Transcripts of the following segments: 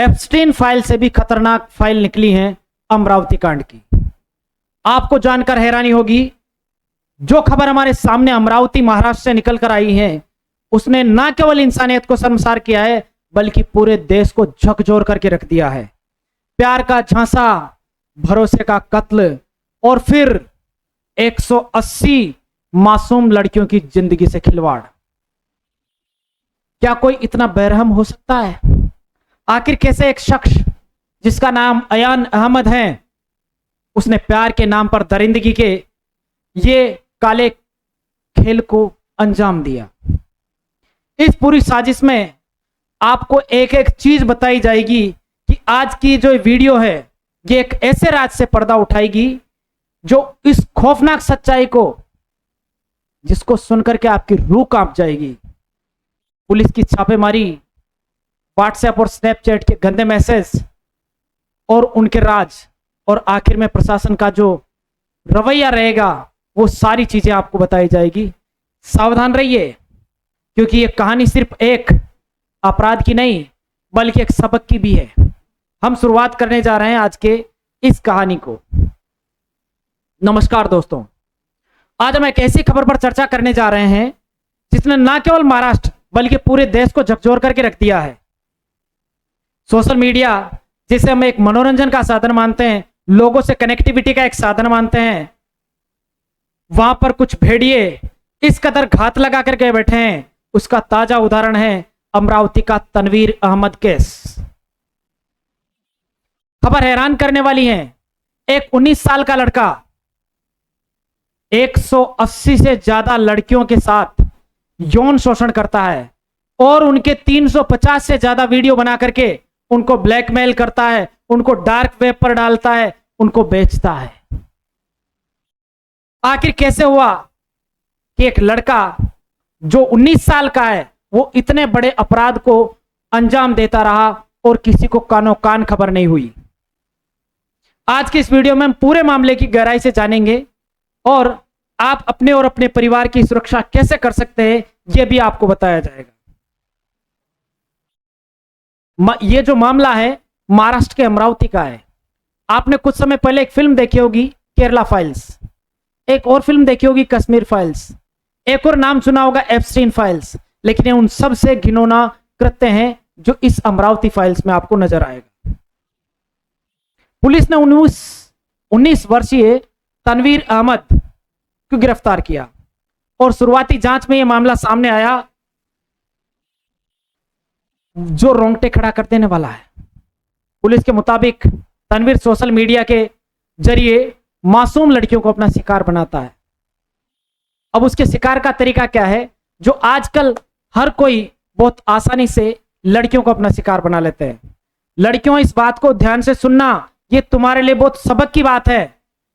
Epstein file से भी खतरनाक फाइल निकली है अमरावती कांड की। आपको जानकर हैरानी होगी, जो खबर हमारे सामने अमरावती महाराष्ट्र से निकल कर आई है उसने न केवल इंसानियत को शर्मसार किया है बल्कि पूरे देश को झकझोर करके रख दिया है। प्यार का झांसा, भरोसे का कत्ल और फिर 180 मासूम लड़कियों की जिंदगी से खिलवाड़। क्या कोई इतना बेरहम हो सकता है? आखिर कैसे एक शख्स जिसका नाम अयान अहमद है उसने प्यार के नाम पर दरिंदगी के ये काले खेल को अंजाम दिया? इस पूरी साजिश में आपको एक एक चीज बताई जाएगी कि आज की जो वीडियो है ये एक ऐसे राज से पर्दा उठाएगी जो इस खौफनाक सच्चाई को, जिसको सुनकर के आपकी रूह कांप जाएगी। पुलिस की छापेमारी, व्हाट्सएप और स्नैपचैट के गंदे मैसेज और उनके राज, और आखिर में प्रशासन का जो रवैया रहेगा वो सारी चीजें आपको बताई जाएगी। सावधान रहिए, क्योंकि ये कहानी सिर्फ एक अपराध की नहीं बल्कि एक सबक की भी है। हम शुरुआत करने जा रहे हैं आज के इस कहानी को। नमस्कार दोस्तों, आज हम एक ऐसी खबर पर चर्चा करने जा रहे हैं जिसने न केवल महाराष्ट्र बल्कि पूरे देश को झकझोर करके रख दिया है। सोशल मीडिया, जिसे हम एक मनोरंजन का साधन मानते हैं, लोगों से कनेक्टिविटी का एक साधन मानते हैं, वहां पर कुछ भेड़िए इस कदर घात लगा करके बैठे हैं। उसका ताजा उदाहरण है अमरावती का तनवीर अहमद केस। खबर हैरान करने वाली है। एक 19 साल का लड़का 180 से ज्यादा लड़कियों के साथ यौन शोषण करता है और उनके 350 से ज्यादा वीडियो बना करके उनको ब्लैकमेल करता है, उनको डार्क वेब पर डालता है, उनको बेचता है। आखिर कैसे हुआ कि एक लड़का जो 19 साल का है वो इतने बड़े अपराध को अंजाम देता रहा और किसी को कानो कान खबर नहीं हुई? आज की इस वीडियो में हम पूरे मामले की गहराई से जानेंगे और आप अपने और अपने परिवार की सुरक्षा कैसे कर सकते हैं यह भी आपको बताया जाएगा। यह जो मामला है महाराष्ट्र के अमरावती का है। आपने कुछ समय पहले एक फिल्म देखी होगी केरला फाइल्स, एक और फिल्म देखी होगी कश्मीर फाइल्स, एक और नाम सुना होगा एप्स्टीन फाइल्स, लेकिन ये उन सब से घिनौना कृत्य हैं जो इस अमरावती फाइल्स में आपको नजर आएगा। पुलिस ने 19 वर्षीय तनवीर अहमद को गिरफ्तार किया और शुरुआती जांच में यह मामला सामने आया जो रोंगटे खड़ा कर देने वाला है। पुलिस के मुताबिक तनवीर सोशल मीडिया के जरिए मासूम लड़कियों को अपना शिकार बनाता है। अब उसके शिकार का तरीका क्या है, जो आजकल हर कोई बहुत आसानी से लड़कियों को अपना शिकार बना लेते हैं। लड़कियों, इस बात को ध्यान से सुनना, ये तुम्हारे लिए बहुत सबक की बात है,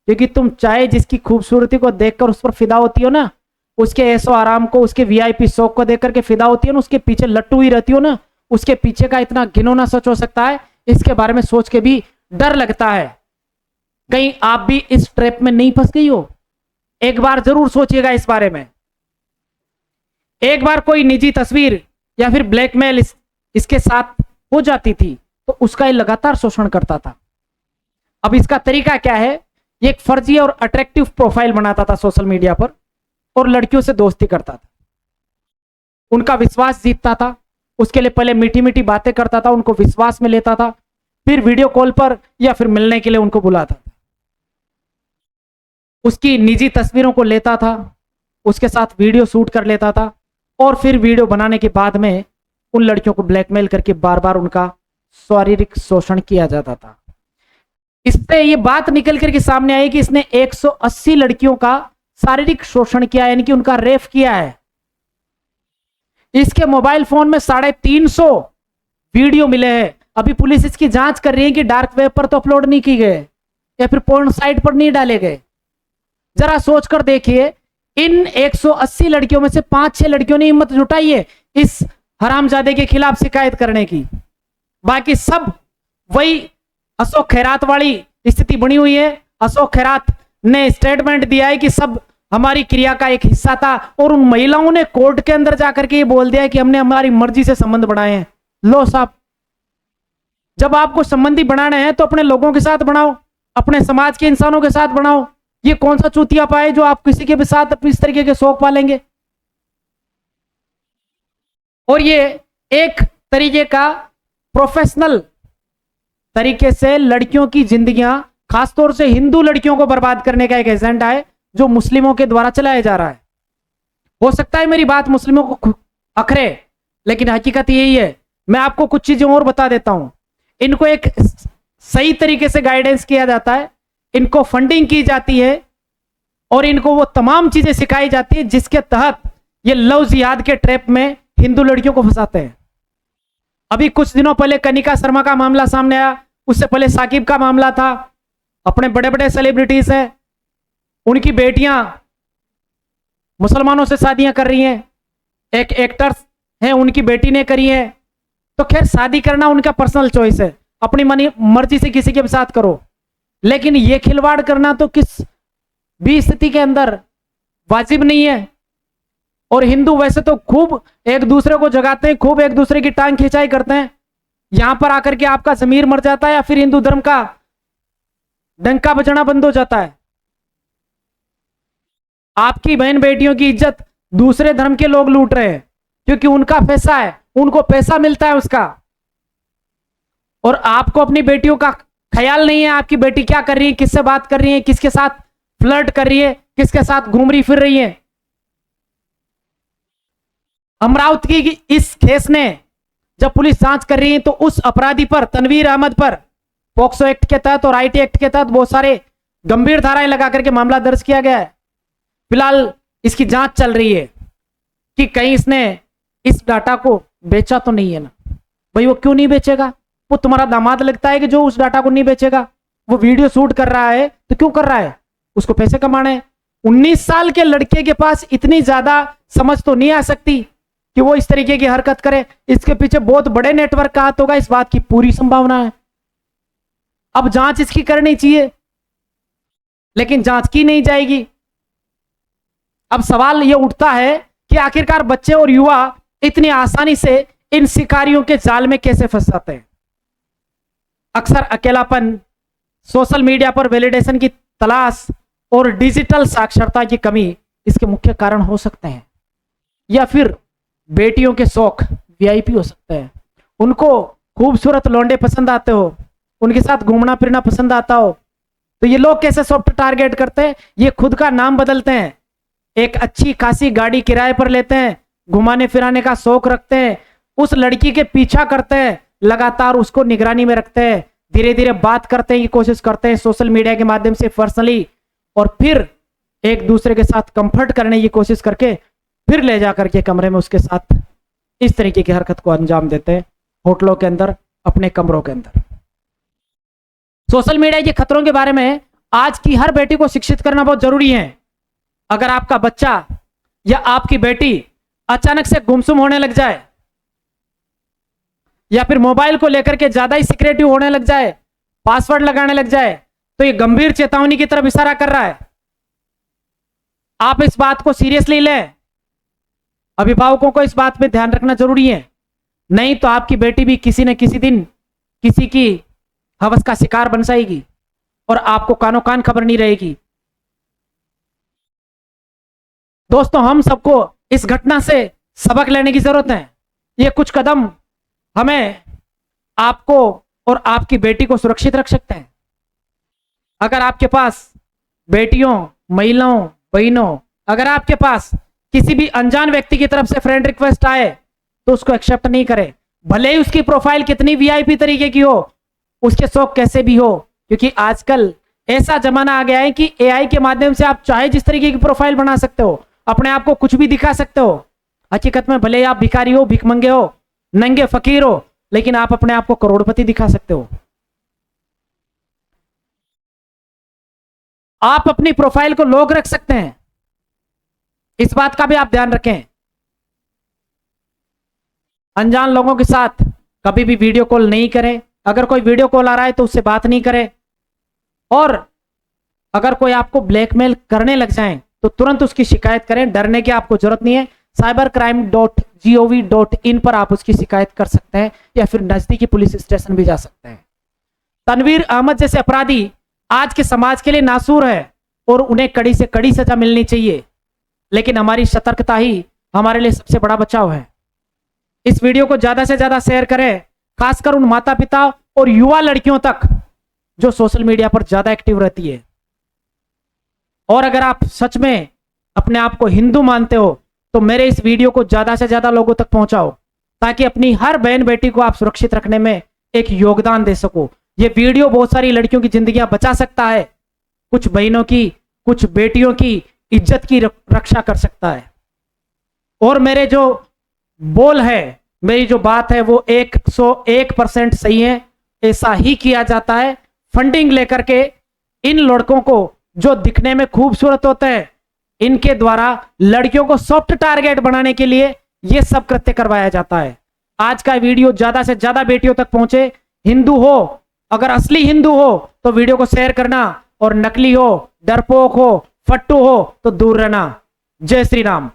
क्योंकि तुम चाहे जिसकी खूबसूरती को देखकर उस पर फिदा होती हो ना, उसके ऐशो आराम को, उसके वीआईपी शौक को देख करके फिदा होती हो ना, उसके पीछे लट्टू ही रहती हो ना, उसके पीछे का इतना घिनौना सच हो सकता है, इसके बारे में सोच के भी डर लगता है। कहीं आप भी इस ट्रैप में नहीं फंस गई हो? एक बार जरूर सोचिएगा इस बारे में। एक बार कोई निजी तस्वीर या फिर ब्लैकमेल इसके साथ हो जाती थी तो उसका ये लगातार शोषण करता था। अब इसका तरीका क्या है, ये एक फर्जी और अट्रैक्टिव प्रोफाइल बनाता था सोशल मीडिया पर और लड़कियों से दोस्ती करता था, उनका विश्वास जीतता था। उसके लिए पहले मीठी मीठी बातें करता था, उनको विश्वास में लेता था, फिर वीडियो कॉल पर या फिर मिलने के लिए उनको बुलाता था, उसकी निजी तस्वीरों को लेता था, उसके साथ वीडियो शूट कर लेता था और फिर वीडियो बनाने के बाद में उन लड़कियों को ब्लैकमेल करके बार बार उनका शारीरिक शोषण किया जाता था। इससे ये बात निकल करके सामने आई कि इसने 180 लड़कियों का शारीरिक शोषण किया, यानी कि उनका रेप किया है। इसके मोबाइल फोन में 350 वीडियो मिले हैं। अभी पुलिस इसकी जांच कर रही है कि डार्क वेब पर तो अपलोड नहीं की गए या फिर पोर्न साइट पर नहीं डाले गए। जरा सोचकर देखिए, इन 180 लड़कियों में से 5-6 लड़कियों ने हिम्मत जुटाई है इस हरामजादे के खिलाफ शिकायत करने की। बाकी सब वही अशोक खैरात वाली स्थिति बनी हुई है। अशोक खैरात ने स्टेटमेंट दिया है कि सब हमारी क्रिया का एक हिस्सा था और उन महिलाओं ने कोर्ट के अंदर जाकर के ये बोल दिया है कि हमने हमारी मर्जी से संबंध बढ़ाए हैं। लो साहब, जब आपको संबंधी बनाने हैं तो अपने लोगों के साथ बनाओ, अपने समाज के इंसानों के साथ बनाओ। ये कौन सा चूतिया पाए जो आप किसी के भी साथ इस तरीके के शौक पालेंगे। और ये एक तरीके का प्रोफेशनल तरीके से लड़कियों की जिंदगियां, खासतौर से हिंदू लड़कियों को बर्बाद करने का एक एजेंडा है जो मुस्लिमों के द्वारा चलाया जा रहा है। हो सकता है मेरी बात मुस्लिमों को अखरे, लेकिन हकीकत यही है। मैं आपको कुछ चीजें और बता देता हूं। इनको एक सही तरीके से गाइडेंस किया जाता है, इनको फंडिंग की जाती है और इनको वो तमाम चीजें सिखाई जाती है जिसके तहत ये लव जिहाद के ट्रैप में हिंदू लड़कियों को फंसाते हैं। अभी कुछ दिनों पहले कनिका शर्मा का मामला सामने आया, उससे पहले साकिब का मामला था। अपने बड़े बड़े सेलिब्रिटीज हैं, उनकी बेटियां मुसलमानों से शादियां कर रही हैं। एक एक्टर्स हैं, उनकी बेटी ने करी है। तो खैर, शादी करना उनका पर्सनल चॉइस है, अपनी मर्जी से किसी के साथ करो, लेकिन ये खिलवाड़ करना तो किस भी स्थिति के अंदर वाजिब नहीं है। और हिंदू वैसे तो खूब एक दूसरे को जगाते हैं, खूब एक दूसरे की टांग खिंचाई करते हैं। यहां पर आकर के आपका जमीर मर जाता है या फिर हिंदू धर्म का डंका बजाना बंद हो जाता है। आपकी बहन बेटियों की इज्जत दूसरे धर्म के लोग लूट रहे हैं क्योंकि उनका पैसा है, उनको पैसा मिलता है उसका। और आपको अपनी बेटियों का ख्याल नहीं है, आपकी बेटी क्या कर रही है, किससे बात कर रही है, किसके साथ फ्लर्ट कर रही है, किसके साथ घूम रही फिर रही है। अमरावती की इस केस ने जब पुलिस जांच कर रही है तो उस अपराधी पर, तनवीर अहमद पर, पॉक्सो एक्ट के तहत और आईटी एक्ट के तहत बहुत सारे गंभीर धाराएं लगा करके मामला दर्ज किया गया है। फिलहाल इसकी जांच चल रही है कि कहीं इसने इस डाटा को बेचा तो नहीं है ना। भाई वो क्यों नहीं बेचेगा? वो तुम्हारा दामाद लगता है कि जो उस डाटा को नहीं बेचेगा। वो वीडियो शूट कर रहा है तो क्यों कर रहा है? उसको पैसे कमाने हैं। 19 साल के लड़के के पास इतनी ज्यादा समझ तो नहीं आ सकती कि वो इस तरीके की हरकत करे। इसके पीछे बहुत बड़े नेटवर्क का हाथ होगा, इस बात की पूरी संभावना है। अब जांच इसकी करनी चाहिए, लेकिन जांच की नहीं जाएगी। अब सवाल यह उठता है कि आखिरकार बच्चे और युवा इतनी आसानी से इन शिकारियों के जाल में कैसे फंस जाते हैं। अक्सर अकेलापन, सोशल मीडिया पर वैलिडेशन की तलाश और डिजिटल साक्षरता की कमी इसके मुख्य कारण हो सकते हैं। या फिर बेटियों के शौक वीआईपी हो सकते हैं। उनको खूबसूरत लौंडे पसंद आते हो, उनके साथ घूमना फिरना पसंद आता हो, तो ये लोग कैसे सॉफ्ट टारगेट करते हैं? ये खुद का नाम बदलते हैं, एक अच्छी खासी गाड़ी किराए पर लेते हैं, घुमाने फिराने का शौक रखते हैं, उस लड़की के पीछा करते हैं, लगातार उसको निगरानी में रखते हैं, धीरे धीरे बात करते की कोशिश करते हैं सोशल मीडिया के माध्यम से पर्सनली, और फिर एक दूसरे के साथ कंफर्ट करने की कोशिश करके फिर ले जाकर के कमरे में उसके साथ इस तरीके की हरकत को अंजाम देते हैं, होटलों के अंदर, अपने कमरों के अंदर। सोशल मीडिया के खतरों के बारे में आज की हर बेटी को शिक्षित करना बहुत जरूरी है। अगर आपका बच्चा या आपकी बेटी अचानक से गुमसुम होने लग जाए या फिर मोबाइल को लेकर के ज्यादा ही सिक्रेटिव होने लग जाए, पासवर्ड लगाने लग जाए, तो ये गंभीर चेतावनी की तरफ इशारा कर रहा है। आप इस बात को सीरियसली लें। अभिभावकों को इस बात पे ध्यान रखना जरूरी है, नहीं तो आपकी बेटी भी किसी न किसी दिन किसी की हवस का शिकार बन जाएगी और आपको कानो कान खबर नहीं रहेगी। दोस्तों, हम सबको इस घटना से सबक लेने की जरूरत है। ये कुछ कदम हमें, आपको और आपकी बेटी को सुरक्षित रख सकते हैं। अगर आपके पास बेटियों, महिलाओं, बहनों, अगर आपके पास किसी भी अनजान व्यक्ति की तरफ से फ्रेंड रिक्वेस्ट आए तो उसको एक्सेप्ट नहीं करें, भले ही उसकी प्रोफाइल कितनी वीआईपी तरीके की हो, उसके शौक कैसे भी हो, क्योंकि आजकल ऐसा जमाना आ गया है कि एआई के माध्यम से आप चाहे जिस तरीके की प्रोफाइल बना सकते हो, अपने आप को कुछ भी दिखा सकते हो। हकीकत में भले ही आप भिखारी हो, भिखमंगे हो, नंगे फकीर हो, लेकिन आप अपने आप को करोड़पति दिखा सकते हो। आप अपनी प्रोफाइल को लॉक रख सकते हैं, इस बात का भी आप ध्यान रखें। अनजान लोगों के साथ कभी भी वीडियो कॉल नहीं करें। अगर कोई वीडियो कॉल आ रहा है तो उससे बात नहीं करें, और अगर कोई आपको ब्लैकमेल करने लग जाए तो तुरंत उसकी शिकायत करें। डरने की आपको जरूरत नहीं है, cybercrime.gov.in पर आप उसकी शिकायत कर सकते हैं या फिर नजदीकी पुलिस स्टेशन भी जा सकते हैं। तनवीर अहमद जैसे अपराधी आज के समाज के लिए नासूर है और उन्हें कड़ी से कड़ी सजा मिलनी चाहिए, लेकिन हमारी सतर्कता ही हमारे लिए सबसे बड़ा बचाव है। इस वीडियो को ज्यादा से ज्यादा शेयर करें, खासकर उन माता पिता और युवा लड़कियों तक जो सोशल मीडिया पर ज्यादा एक्टिव रहती है। और अगर आप सच में अपने आप को हिंदू मानते हो तो मेरे इस वीडियो को ज्यादा से ज्यादा लोगों तक पहुंचाओ, ताकि अपनी हर बहन बेटी को आप सुरक्षित रखने में एक योगदान दे सको। ये वीडियो बहुत सारी लड़कियों की जिंदगियां बचा सकता है, कुछ बहनों की, कुछ बेटियों की इज्जत की रक्षा कर सकता है। और मेरे जो बोल है, मेरी जो बात है वो 101% सही है। ऐसा ही किया जाता है। फंडिंग लेकर के इन लड़कों को जो दिखने में खूबसूरत होते हैं, इनके द्वारा लड़कियों को सॉफ्ट टारगेट बनाने के लिए यह सब कृत्य करवाया जाता है। आज का वीडियो ज्यादा से ज्यादा बेटियों तक पहुंचे। हिंदू हो, अगर असली हिंदू हो तो वीडियो को शेयर करना, और नकली हो, डरपोक हो, फट्टू हो तो दूर रहना। जय श्री राम।